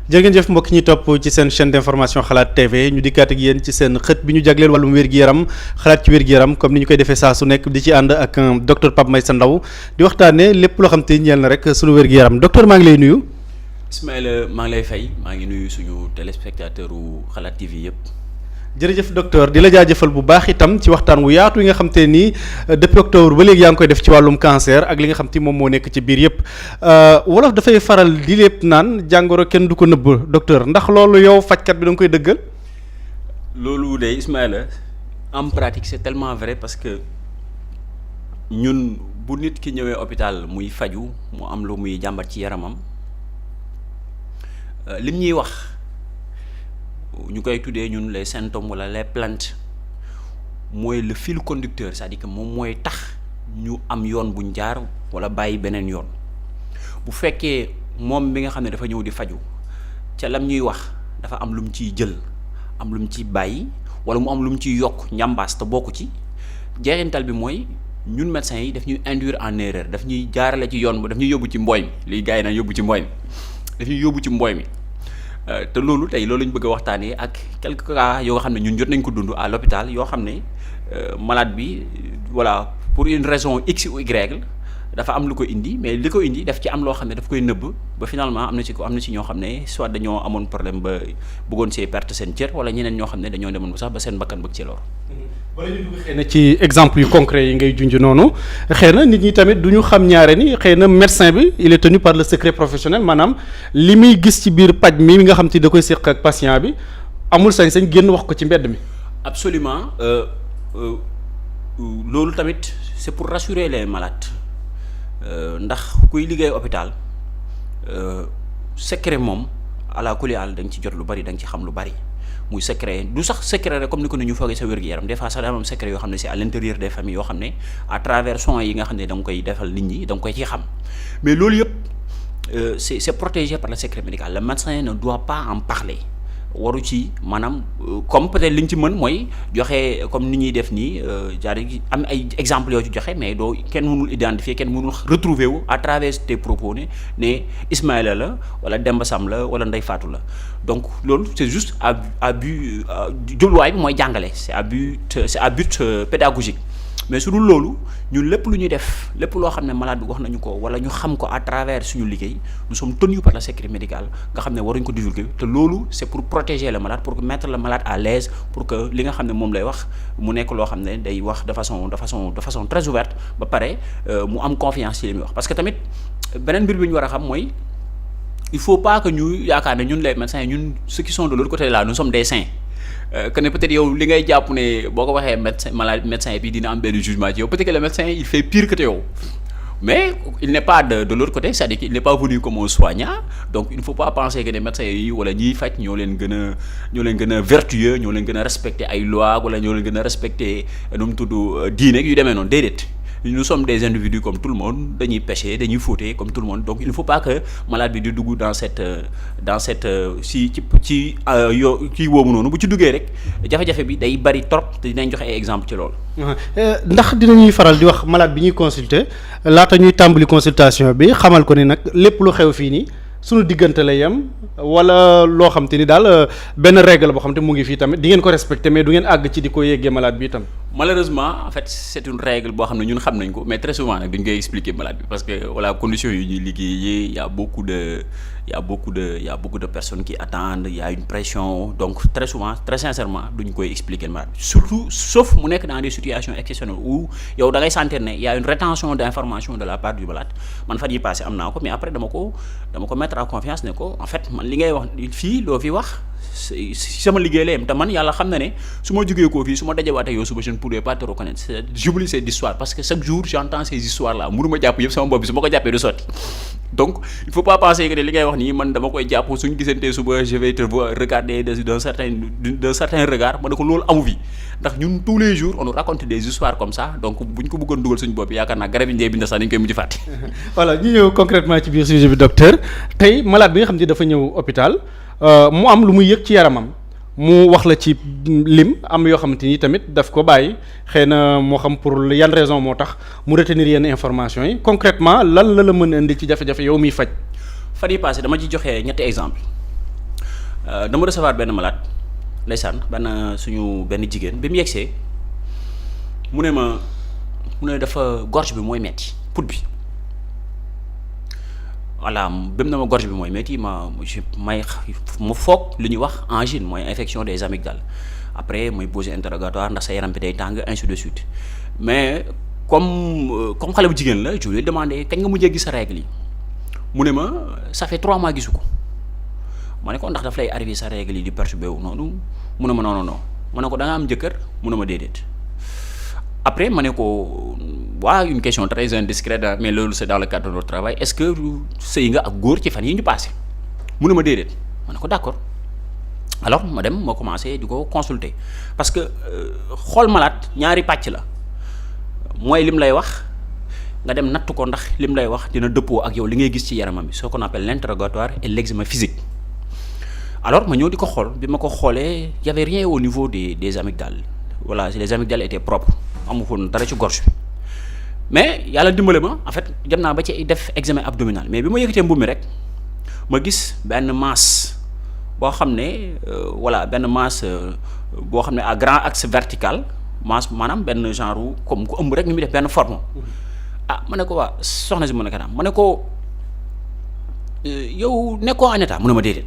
jërë ngeen jëf mbokk ñi topp ci seen chaîne d'information xalaat TV ñu dikkaat ak yéen ci seen xët bi ñu jagleel wàllum wér-gi-yaram xalaat ci wér-gi-yaram comme ni ñu koy defee saa su nekk di ci ànd ak docteur Pape Meissa Ndao di waxtaanee lépp loo xam te ñeel na rek sunu wér-gi-yaram docteur maa ngi lay nuyu. Ismaïla maa ngi lay fay maa ngi nuyu suñu téléspectateur u xalaat TV yëpp. jërëjëf docteur di la jaajëfal bu baax itam ci waxtaan wu yaatu yi nga xam te nii depuis octobre ba léegi yaa ngi koy def ci wàllum cancer ak li nga xam te moom moo nekk ci biir yëpp wolof dafay faral di lépp naan jàngoro kenn du ko nëbb docteur ndax loolu yow fajkat bi da nga koy dëggal. loolu de Ismaïla en pratique c'est tellement vrai parce que ñun bu nit ki ñëwee hôpital muy faju mu am lu muy jàmbat ci yaramam lim ñuy wax. ñu koy tuddee ñun les symptômes wala les plaintes mooy le fil conducteur c'est-à-dire que moom mooy tax ñu am yoon buñ jaar wala bàyyi beneen yoon bu fekkee moom bi nga xam ne dafa ñëw di faju ca lam ñuy wax dafa am lu mu ciy jël am lu mu ciy bàyyi wala mu am lu mu ciy yokk njàmbaas te bokku ci jeexintal bi mooy ñun médecins yi daf ñuy induire en erreur daf ñuy jaarale ci yoon ba daf ñuy yóbbu ci mbooy mi liy gars yi naan yóbbu ci mbooy mi daf ñuy yóbbu ci mbooy mi te loolu tey loolu lañ bëgg a waxtaanee ak quelques cas yoo xam ne ñun jot nañ ko dund à l'hôpital yoo xam ne malade bi voilà pour une raison X ou Y dafa am lu ko indi mais li ko indi daf ci am loo xam ne daf koy nëbb ba finalement am na ci ñoo xam ne soit dañoo amoon problème ba bëggoon see perte seen cër wala ñeneen ñoo xam ne dañoo demoon ba sax ba seen bakkan bëgg ci lor. wala ñu dugg xëy na ci exemple yu concret yi ngay junj noonu xëy na nit ñi tamit du ñu xam ñaare ni xëy na médecin bi il est tenu par le secret professionnel maanaam li muy gis ci biir paj mi nga xam te da koy séq ak patient bi amul sañ-sañ génn wax ko ci mbedd mi. absolument loolu tamit c'est pour rassurer les malades ndax kuy liggéey hôpital secret moom ala kulli àll da nga ci jot lu bari da nga ci xam lu bari. muy secret du sax secret rek comme ni ko ni ñu foogee sa wér-gu-yaram des fois sax daa am secret yoo xam ne c'est à l'intérieur des familles yoo xam ne à travers soins yi nga xam ne da nga koy defal nit ñi da nga koy ciy xam mais loolu yëpp c'est protégé par le secret médical le médecin ne doit pas en parler waru ci maanaam comme peut-être li ñu ci mën mooy joxe comme ni ñuy def nii jaar am ay exemples yoo ci joxe mais doo kenn mënul identifier kenn mënul retrouver wu à travers tes propos ne Ismaïla la wala Demba Sam la wala Ndeye Fatou la donc loolu c'est juste à but jubluwaay bi mooy jàngale c'est à but pédagogique mais su dul loolu ñun lépp lu ñuy def lépp loo xam ne malade bi wax nañu ko wala ñu xam ko à travers suñu liggéey nous sommes tenus par le secret médical nga xam ne waruñ ko divulguer te loolu c'est pour protéger le malade pour mettre le malade à l'aise pour que li nga xam ne moom lay wax mu nekk loo xam ne day wax de façon très ouverte ba pare mu am confiance ci li muy wax parce que tamit beneen mbir bi ñu war a xam mooy il faut pas que ñu yaakaar ne ñun les médecins ñun ceux qui sont de l'autre côté là nous sommes des saints que ne peut-être yow li ngay jàpp ne boo ko waxee médecin bi dina am benn jugement ci yow peut-être que le médecin il fait pire que yow mais il n'est pas de l'autre côté c'est-à-dire qu'il n'est pas venu comme un soignant donc il ne faut pas penser que les médecins yi wala ñiy faj ñoo leen gën a vertueux ñoo leen gën a respecter ay lois wala ñoo leen gën a respecter nu mu tudd diine yu demee noonu déedéet nous sommes des individus comme tout le monde dañuy pécher dañuy fauter comme tout le monde donc il ne faut pas que malade bi di dugg dans cette ci kii woowu noonu bu ci duggee rek jafe-jafe bi day bari trop te dinañ joxe ay exemple ci loolu. ndax dinañuy faral di wax malade bi ñuy consulter laata ñuy tàmbali consultation bi xamal ko ni nag lépp lu xew fii nii suñu diggante la yem wala loo xam te ni daal benn règle boo xam te mu ngi fii tamit di ngeen ko respecter mais du ngeen àgg ci di ko yeggee malade bi itam. malheureusement en fait c'est une règle boo xam ne ñun xam nañ ko mais très souvent nag duñ koy expliquer malade bi parce que voilà conditions yi ñuy liggéeyee y a beaucoup de personnes qui attendent y a une pression donc très souvent très sincèrement duñ koy expliquer malade bi surtout sauf mu nekk dans des situations exceptionnelles où yow da ngay sentir ne y a une rétention d'information de la part du malade man fan yi passé am naa ko mais après dama ko mettre en confiance ne ko en fait man li ngay wax fii loo fi wax si sama liggéey la yem te man yàlla xam na ne su ma jógee koo fii su ma dajewaatee yow suba je ne pourrais pas te reconnaître j'oublie ces histoires parce que chaque jour j'entends ces histoires là mënu ma jàpp yëpp sama bopp bi su ma ko jàppee du sotti donc il faut pas penser que ne li ngay wax nii man dama koy jàpp suñu gisantee suba je vais te voir regarder d'un certain regard ma ne ko loolu amu fi ndax ñun tous les jours on nous raconte des histoires comme ça donc buñ ko bëggoon dugal suñu bopp yaakaar naa garab yi njëy bind sax dañ koy mujj fàtte. voilà ñu ñëw concrètement ci biir sujet bi docteur tey malade bi nga xam ne dafa ñëw hôpital mu am lu muy yëg ci yaramam mu wax la ci lim am yoo xamante ni tamit daf ko bàyyi xëy na moo xam pour yan raison moo tax mu retenir yenn information yi concrètement lan la mën a indi ci jafe-jafe yow miy faj. fan yii passé dama ci joxe ñetti exemple dama recevoir benn malade ndeysaan benn jigéen bi mu yegsee mu ne dafa gorge bi mooy metti put bi voilà bi mu ne ma gorge bi mooy metti ma foog li ñuy wax angine mooy infection des amygdales après mooy poser interrogatoire ndax sa yaram bi day tàng ainsi de suite mais comme xale bu jigéen la je lui ai demandé kañ nga mujjee gis sa règle yi mu ne ma ça fait 3 mois gisu ko ma ne ko ndax daf lay arrivé sa règle yi di perturbé wu noonu mu ne ma non ma ne ko da nga am jëkkër mu ne ma déedéet après ma ne ko waa une question très indiscrète mais loolu c'est dans le cadre de notre travail est-ce que sëy nga ak góor ci fan yi ñu passé mu ne ma déedéet ma ne ko d'accord alors ma dem ma commencé di ko consulter parce que xool malade ñaari pàcc la mooy lim lay wax nga dem natt ko ndax lim lay wax dina dëppoo ak yow li ngay gis ci yaramam bi soo qu'on appelle l'interrogatoire et l'examen physique alors ma ñëw di ko xool bi ma ko xoolee y avait rien au niveau des amygdales voilà les amygdales étaient propres amu foon dara ci gorge bi mais yàlla dimbale ma en fait dem naa ba ci def examen abdominal mais bi ma yëkkatee mbubb mi rek ma gis benn masse boo xam ne voilà benn masse boo xam ne à grand axe vertical masse maanaam benn genre comme ku ëmb rek ni muy def benn forme ma ne ko waa soxna si mu ne kanam ma ne ko yow nekkoo en état mu ne ma déedéet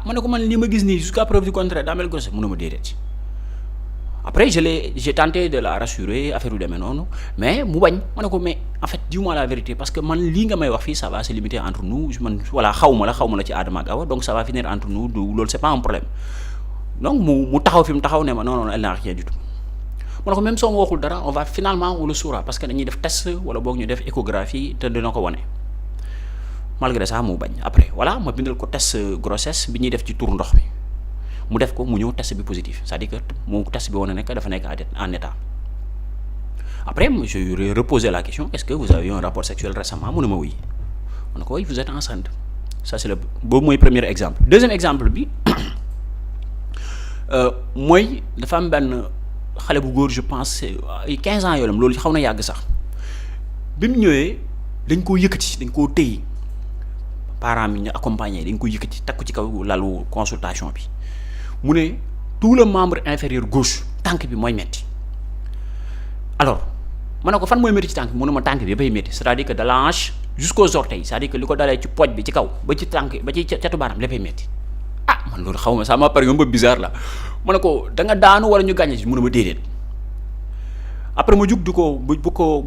ma ne ko man li ma gis nii jusqu'à preuve du contraire daa mel grossesse mu ne ma déedéet après j'ai tenté de la rassurer affaire yu demee noonu mais mu bañ ma ne ko mais en fait dis-moi la vérité parce que man lii nga may wax fii ça va se limiter entre nous man voilà xaw ma la ci Adama ak Awa donc ça va finir entre nous loolu c'est pas un problème donc mu taxaw fi mu taxaw ne ma non elle n'a rien du tout ma ne ko même soo ma waxul dara on le saura parce que dañuy def test wala boog ñu def échographie te dina ko wane malgré ça mu bañ après voilà ma bindal ko test grossesse bi ñuy def ci tour ndox bi mu def ko mu ñëw test bi positif c'est-à-dire que mu test bi wane nekk dafa nekk en état après je lui ai reposé la question est-ce que vous avez eu un rapport sexuel récemment mu ne ma oui ma ne ko oui vous êtes enceinte ça c'est boobu mooy premier exemple deuxième exemple bi mooy dafa am benn xale bu góor je pense ay 15 ans yoolam loolu xaw na yàgg sax bi mu ñëwee dañ koo yëkkati dañ koo téye parents mi ñu accompagner dañ ko yëkkati takk ci kaw lalu consultation bi mu ne tout le membre inférieur gauche tànk bi mooy metti alors ma ne ko fan mooy metti ci tànk bi mu ne ma tànk bi bay metti c'est-à-dire que de la hanche jusqu'aux orteils c'est-à-dire que li ko dalee ci pooj bi ci kaw ba ci tànk ba ci catu baaraam léppay metti man loolu xaw ma ça m'a paru un peu bizarre la ma ne ko da nga daanu wala ñu gàññe ci mu ne ma déedéet après ma jug du ko bu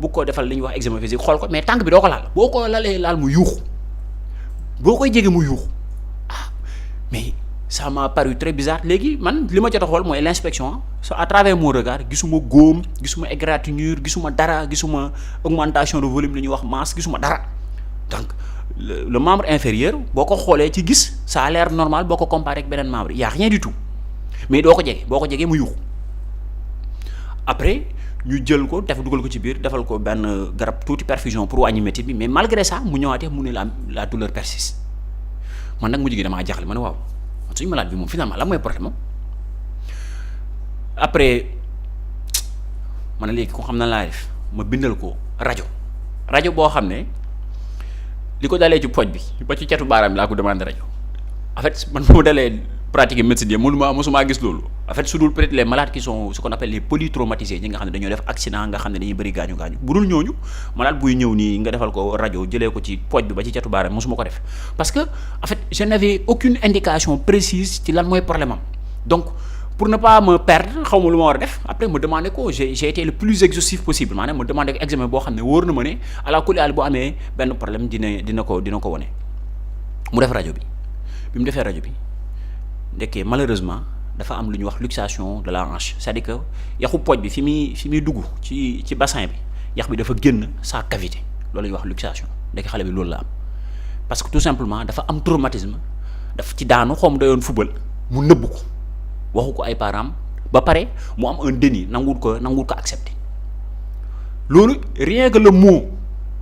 ko defal li ñuy wax examen physique xool ko mais tànk bi doo ko laal boo ko lalee laal mu yuuxu boo koy jege mu yuuxu mais ça m'a paru très bizarre léegi man li ma jot a xool mooy l'inspection à travers mon regard gisuma góom gisuma égratignure gisuma dara gisuma augmentation de volume li ñuy wax masse gisuma dara donc le membre inférieur boo ko xoolee ci gis ça a l'air normal boo ko comparé ak beneen membre y a rien du tout mais doo ko jege boo ko jegee mu yuuxu après ñu jël ko dugal ko ci biir defal ko benn garab tuuti perfusion pour wàññi métti bi mais malgré ça mu ñëwaatee mu ne la douleur persiste man nag mu jigéen damaa jaaxle ma ne waaw suñu malade bi moom finalement la mooy problème après ma ne léegi ko xam na laa def ma bindal ko rajo boo xam ne li ko dalee ci pooj bi ba ci catu baaraam laa ko demandé rajo en fait man moo dalee pratiquer médecine yi mosuma gis loolu en fait su dul peut-être les malades qui sont ce qu'on appelle les polytraumatisés ñi nga xam ne dañoo def accident nga xam ne dañuy bëri gaañu bu dul ñooñu malade buy ñëw nii nga defal ko rajo jëlee ko ci pooj bi ba ci catu baaraam mosuma ko def parce que en fait je n'avais aucune indication précise ci lan mooy problème am donc pour ne pas me perdre xaw ma lu ma war a def après ma demandé ko j'ai été le plus exhaustif possible maanaam ma demandé ko examen boo xam ne wóor na ma ne ala kulli aal bu amee benn problème dina ko wane mu def rajo bi mu defee rajo bi ndekkee malheureusement dafa am lu ñuy wax luxation de la hanche c'est-à-dire que yaxu pooj bi fi muy dugg ci bassin bi yax bi dafa génn sa cavité loolu la ñuy wax luxation ndekki xale bi loolu la am parce que tout simplement dafa am traumatisme daf ci daanu xawma dayoon football mu nëbb ko waxu ko ay parents ba pare mu am un déni nanguwul ko accepter loolu rien que le mot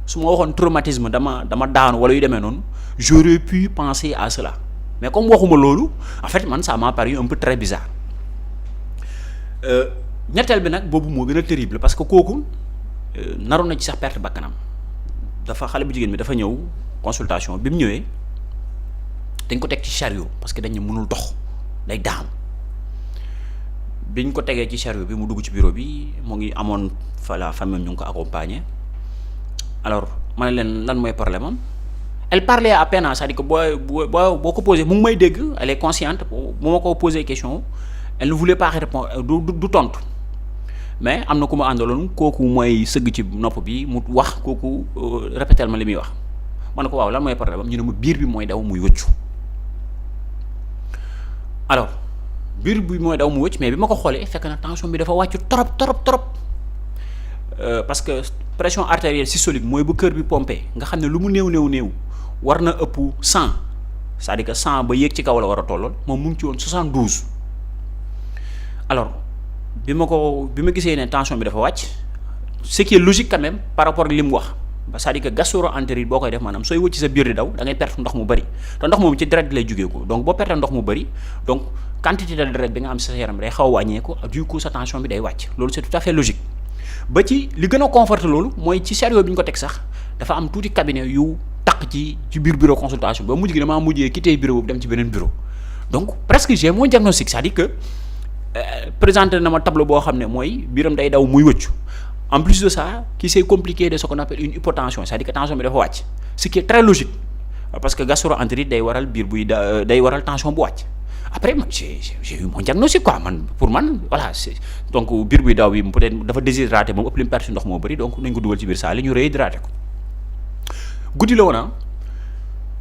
su ma waxoon traumatisme dama daanu wala yu demee noonu j'aurais pu penser à cela mais comme waxuma loolu en fait man ça m'a paru un peu très bizarre ñetteel bi nag boobu moo gën a terrible parce que kooku naroon na ci sax perte bakkanam xale bu jigéen bi dafa ñëw consultation bi mu ñëwee dañ ko teg ci chariot parce que dañ ne mënul dox day daanu biñ ko tegee ci chariot bi mu dugg ci bureau bi mu ngi amoon fa la famille ñu ngi ko accompagner alors ma ne leen lan mooy problème am elle parlait à peine, c'est-à-dire que boo ko posé mu ngi may dégg, elle est consciente bu ma ko posé question elle ne voulait pas répondre du tontu mais am na ku ma àndaloon kooku mooy sëgg ci nopp bi mu wax kooku répétel ma li muy wax ma ne ko waaw lan mooy problème am ñu ne ma biir bi mooy daw muy wëccu alors biir bi mooy daw mu wëcc mais bi ma ko xoolee fekk na tension bi dafa wàcc trop parce que pression artérielle systolique mooy bu cœur bi pompé nga xam ne lu mu néew war na ëpp 100 c'est-à-dire que 100 ba yéeg ci kaw la war a tolloon moom mu ngi ci woon 72 alors bi ma gisee ne tension bi dafa wàcc ce qui est logique quand même par rapport ak li mu wax c'est-à-dire que gastro-entérite boo koy def maanaam sooy wëcc sa biir di daw da ngay perte ndox mu bëri te ndox moom ci deret lay jógee ko donc boo perte ndox mu bëri donc quantité de deret bi nga am sa yaram day xaw a wàññeeku du coup sa tension bi day wàcc loolu c'est tout à fait logique ba ci li gën a conforté loolu mooy ci chariot bi ñu ko teg sax dafa am tuuti cabinet yu taq ci biir bureau consultation ba mujj gi damaa mujjee quitter bureau boobu dem ci beneen bureau donc presque j'ai mon diagnostic c'est-à-dire que présenté na ma tableau boo xam ne mooy biiram day daw muy wëccu en plus de ça qui c'est compliqué de ce qu'on appelle une hypotension c'est-à-dire que tension bi dafa wàcc ce qui est très logique parce que gastro-entérite day waral biir buy day waral tension bu wàcc après man j'ai eu mon diagnostic quoi pour man voilà c'est donc biir buy daw bi peut-être dafa déshydraté moom ëpp li mu perte ndox moo bëri donc nañ ko dugal ci biir saa li ñu réhydraté ko guddi la woon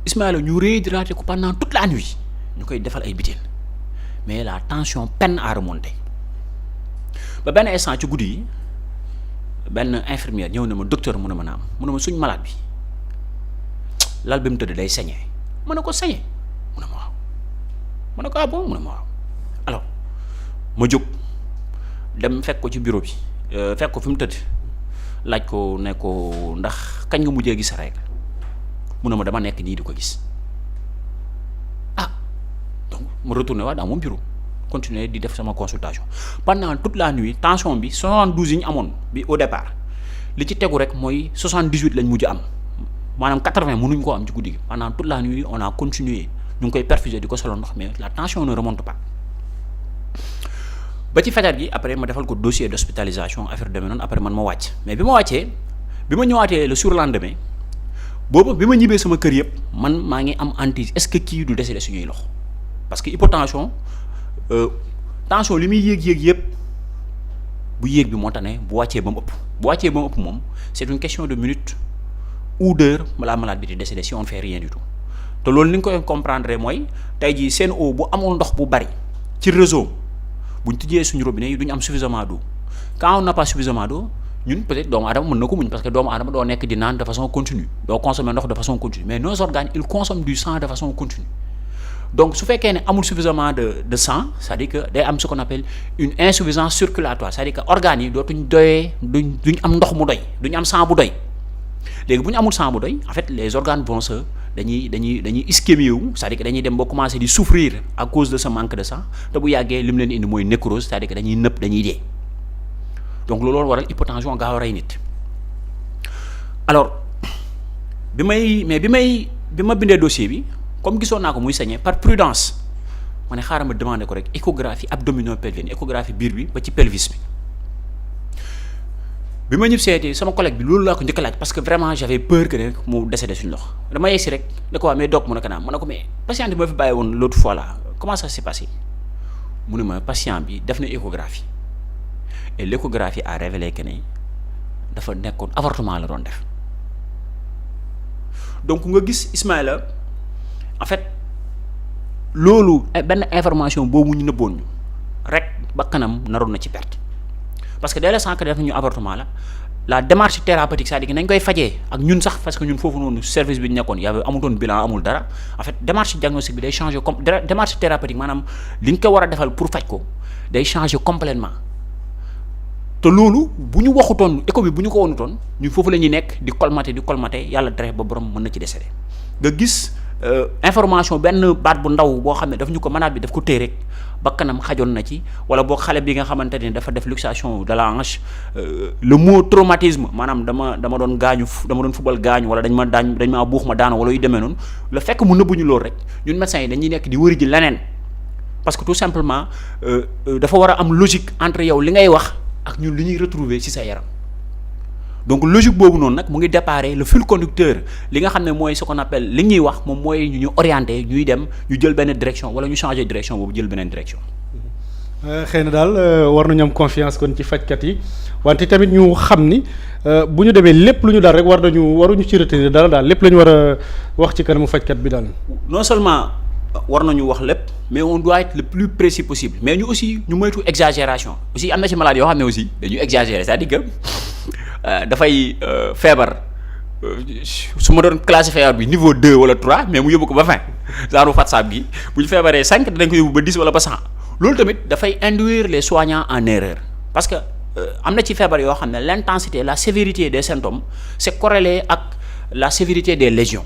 Ismaïla ñu réhydraté ko pendant toute la nuit ñu koy defal ay butéel mais la tension peine à remonter ba benn instant ci guddi yi benn infirmière ñëw na ma docteur mu ne ma naam mu ne ma suñ malade bi lal bi mu tëdd day saigner mu ne ko saigner mu ne ma waaw mu ne ko ah bon mu ne ma waaw alors ma jóg dem fekk ko ci bureau bi fekk ko fi mu tëdd laaj ko ne ko ndax kañ nga mujjee gis rek mu ne ma dama nekk nii di ko gis ah donc ma retourné waat dans mon bureau continuer di def sama consultation pendant toute la nuit tension bi 72 yi ñu amoon bi au départ li ci tegu rek mooy 78 lañ mujj am maanaam 80 mënuñ koo am ci guddi gi pendant toute la nuit on a continué ñu ngi koy perfuser di ko solo ndox mais la tension ne remonte pas ba ci fajar gi après ma defal ko dossier d'hospitalisation affaire demee noonu après man ma wàcc mais bi ma wàccee bi ma ñëwaatee le surlendemain boobu bi ma ñibbee sama kër yëpp man maa ngi am hantise est-ce que kii du décédé suñuy loxo parce que hypotension tension li muy yéeg yëpp bu yéeg bi moo tax ne bu wàccee ba mu ëpp moom c'est une question de minutes ou d'heures la malade bi di décédé si on ne fait rien du tout te loolu ni nga koy comprendre mooy tey jii Sen'Eau bu amul ndox bu bari ci réseau buñ tijjee suñu robinet yi duñu am suffisamment d'eau quand on n'a pas suffisamment d'eau ñun peut-être doomu aadama mën na ko muñ parce que doomu aadama doo nekk di naan de façon continue doo consommer ndox de façon continue mais nos organes ils consomment du sang de façon continue donc su fekkee ne amul suffisamment de sang c'est-à-dire que day am ce qu'on appelle une insuffisance circulatoire c'est-à-dire que organes yi dootuñ doyee duñ am ndox mu doy duñ am sang bu doy léegi bu ñu amul sang bu doy en fait les organes vont se dañuy ischémie wu c'est-à-dire que dañuy dem ba commencer di souffrir à cause de ce manque de sang te bu yàggee li mu leen indi mooy nécrose c'est-à-dire que dañuy nëpp dañuy dee donc loolu waral hypotension gaaw a rey nit alors bi ma bindee dossier bi comme gisoon naa ko muy saigner par prudence ma ne xaaral ma demander ko rek échographie abdominopelvienne échographie biir bi ba ci pelvis bi ma ñëpp seetee sama collègue bi loolu laa ko njëkk a laaj parce que vraiment j'avais peur que rek mu décédé suñu loxo dama yegsi rek da ko waa mais doc mu ne ko naam ma ne ko mais patient bi ma fi bàyyi woon l'autre fois là comment ça s'est passé mu ne ma patient bi def na échographie et l'échographie a révélé que ne dafa nekkoon avortement la doon def donc nga gis Ismaïla en fait loolu benn information boobu ñu nëbboon ñu rek bakkanam naroon na ci perte parce que dès l'instant que def nañu avortement la démarche thérapeutique c'est-à-dire que nañ koy fajee ak ñun sax parce que ñun foofu noonu service bi ñu nekkoon y avait amutoon bilan amul dara en fait démarche diagnostique bi day changer comme démarche thérapeutique maanaam li ñu ko war a defal pour faj ko day changer complètement te loolu bu ñu waxutoon écho bi bu ñu ko wonutoon ñun foofu la ñuy nekk di colmater yàlla tere ba borom mën na ci décédé nga gis information benn baat bu ndaw boo xam ne daf ñu ko malade bi daf ko téye rek bakkanam xajoon na ci wala boo xale bi nga xamante ne dafa def luxation de la hanche le mot traumatisme maanaam dama doon gaañu dama doon fubal gaañu wala dañ ma buux ma daanu wala yu demee noonu la fekk mu nëbbuñu loolu rek ñun médecins yi dañuy nekk di wëri ji leneen parce que tout simplement dafa war a am logique entre yow li ngay wax ak ñun li ñuy retrouver ci sa yaram donc logique boobu noonu nag mu ngi déparé le fil conducteur li nga xam ne mooy ce qu'on appelle li ñuy wax moom mooy ñu orienté ñuy dem ñu jël benn direction wala ñu changer direction boobu jël beneen direction. xëy na daal war nañu am confiance kon ci fajkat yi wante tamit ñu xam ni bu ñu demee lépp lu ñu daal rek waruñu ci retenir dara daal lépp la ñu war a wax ci kanamu fajkat bi daal. non seulement war nañu wax lépp mais on doit être le plus précis possible mais ñu aussi ñu moytu exagération aussi am na ci malade yoo xam ne aussi dañuy exagérer c'est-à-dire que dafay feebar su ma doon classifier bi niveau 2 wala 3 mais mu yóbbu ko ba 20 genre FATSAB gi bu ñu feebaree 5 dinañ ko yóbbu ba 10 wala ba 100 loolu tamit dafay induire les soignants en erreur parce que am na ci feebar yoo xam ne l'intensité la sévérité des symptômes c'est corrélé ak la sévérité des lésions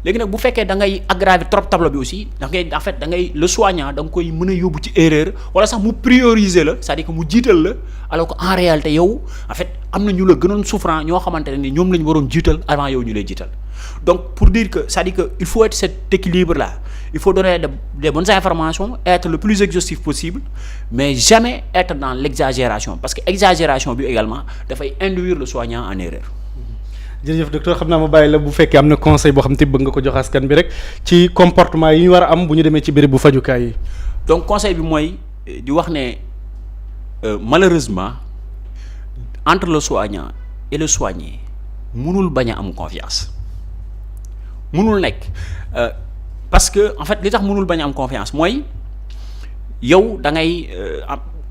léegi nag bu fekkee da ngay aggraver trop tableau bi aussi da ngay en fait da ngay le soignant da nga koy mën a yóbbu ci erreur wala sax mu prioriser la c'est-à-dire que mu jiital la alors que en réalité yow en fait am na ñu la gënoon souffrant ñoo xamante ne ni ñoom la ñu waroon jiital avant yow ñu lay jiital donc pour dire que c'est-à-dire que il faut être cet équilibre là il faut donner des bonnes informations être le plus exhaustif possible mais jamais être dans l'exagération parce que exagération bi également dafay induire le soignant en erreur. jërëjëf docteur xam naa ma bàyyi la bu fekkee am na conseil boo xam te bëgg nga ko jox askan bi rek ci comportement yi ñu war a am bu ñu demee ci béréb bu fajukaay yi. donc conseil bi mooy di wax ne malheureusement entre le soignant et le soigné mënul bañ a am confiance mënul nekk parce que en fait li tax mënul bañ a am confiance mooy yow da ngay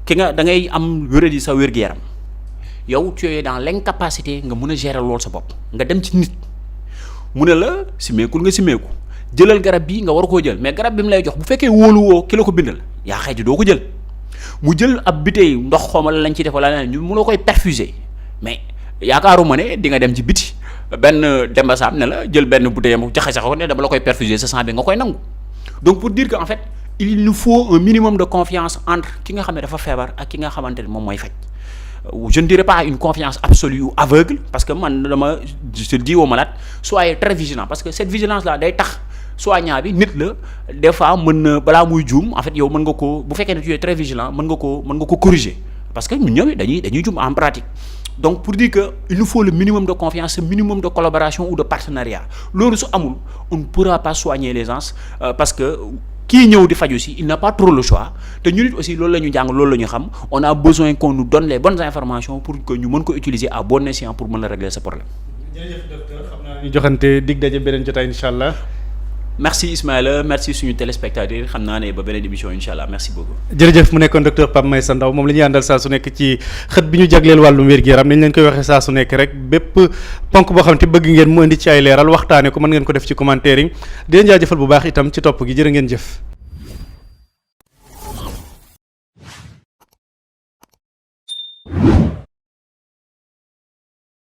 da ngay am wéradi sa wér-gu-yaram. yow tu es dans l'incapacité nga mën a gérer loolu sa bopp nga dem ci nit mu ne la simeekul nga simeeku jëlal garab bi nga war koo jël mais garab bi mu lay jox bu fekkee wóoluwoo ki la ko bindal yaa xëy doo ko jël mu jël ab bouteille ndox xawma lañ ci def wala leneen ñu mu la koy perfuser mais yaakaaruma ne di nga dem ci biti benn dembasaam ne la jël benn bouteille mu jaxase ko ne dama la koy perfuser sa sang bi nga koy nangu donc pour dire que en fait il nous faut un minimum de confiance entre ki nga xam ne dafa feebar ak ki nga xamante ne moom mooy faj. Je ne dirais pas une confiance absolue ou aveugle parce que je dis aux malades soyez très vigilants parce que cette vigilance là day tax soignant bi nit la des fois mën na balaa muy juum en fait yow mën nga ko bu fekkee ne tu es très vigilant mën nga ko corriger parce que ñun ñëw dañuy juum en pratique donc pour dire que il nous faut le minimum de confiance ce minimum de collaboration ou de partenariat loolu su amul on ne pourra pas soigner les gens parce que kii ñëw di faju si il n'a pas trop le choix te ñu nit aussi loolu la ñu jàng loolu la ñu xam on a besoin qu'on nous donne les bonnes informations pour que ñu mën ko utiliser à bon escient pour mën a régler ce problème. jërëjëf docteur xam naa ñu joxante dig daje beneen jotaay incha allah. merci Ismaïla merci suñu téléspectateurs xam naa ne ba beneen émission incha allah merci beaucoup. jërëjëf mu nekkoon docteur Pape Meissa Ndao moom la ñuy àndal saa su nekk ci xët bi ñu jagleel wàllum wér-gu-yaram nañ leen koy waxee saa su nekk rek bépp ponk boo xam te bëgg ngeen mu indi ci ay leeral waxtaane ko mën ngeen ko def ci commentaire yi di leen jaajëfal bu baax itam ci topp gi jërë ngeen jëf.